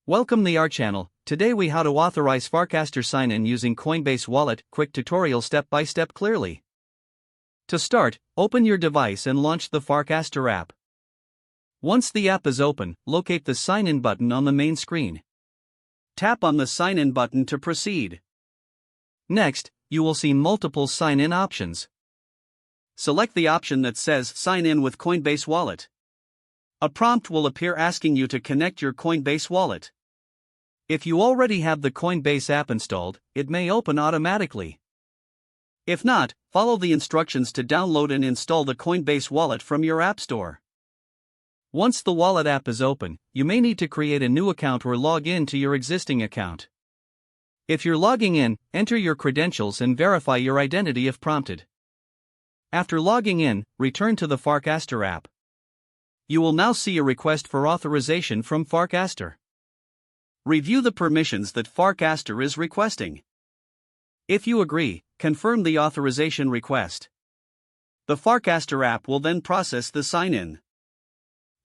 Welcome to our channel. Today we how to authorize Farcaster sign-in using Coinbase Wallet. Quick tutorial step by step clearly. To start, open your device and launch the Farcaster app. Once the app is open, locate the sign-in button on the main screen. Tap on the sign-in button to proceed. Next, you will see multiple sign-in options. Select the option that says Sign in with Coinbase Wallet. A prompt will appear asking you to connect your Coinbase wallet. If you already have the Coinbase app installed, it may open automatically. If not, follow the instructions to download and install the Coinbase wallet from your app store. Once the wallet app is open, you may need to create a new account or log in to your existing account. If you're logging in, enter your credentials and verify your identity if prompted. After logging in, return to the Farcaster app. You will now see a request for authorization from Farcaster. Review the permissions that Farcaster is requesting. If you agree, confirm the authorization request. The Farcaster app will then process the sign-in.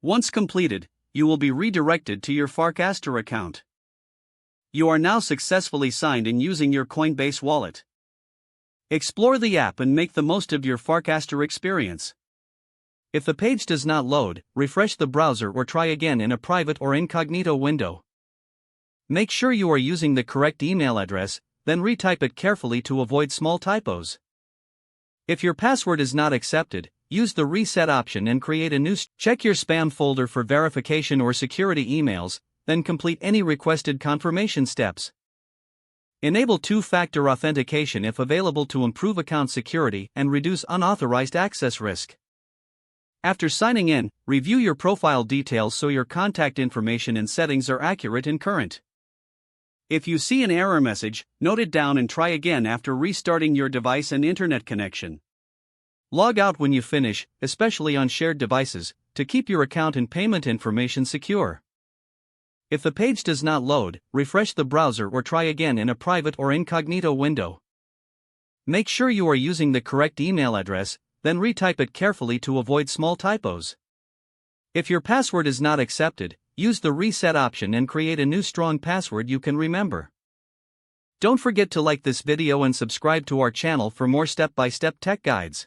Once completed, you will be redirected to your Farcaster account. You are now successfully signed in using your Coinbase wallet. Explore the app and make the most of your Farcaster experience. If the page does not load, refresh the browser or try again in a private or incognito window. Make sure you are using the correct email address, then retype it carefully to avoid small typos. If your password is not accepted, use the reset option and create a new. Check your spam folder for verification or security emails, then complete any requested confirmation steps. Enable two-factor authentication if available to improve account security and reduce unauthorized access risk. After signing in, review your profile details so your contact information and settings are accurate and current. If you see an error message, note it down and try again after restarting your device and internet connection. Log out when you finish, especially on shared devices, to keep your account and payment information secure. If the page does not load, refresh the browser or try again in a private or incognito window. Make sure you are using the correct email address, then retype it carefully to avoid small typos. If your password is not accepted, use the reset option and create a new strong password you can remember. Don't forget to like this video and subscribe to our channel for more step-by-step tech guides.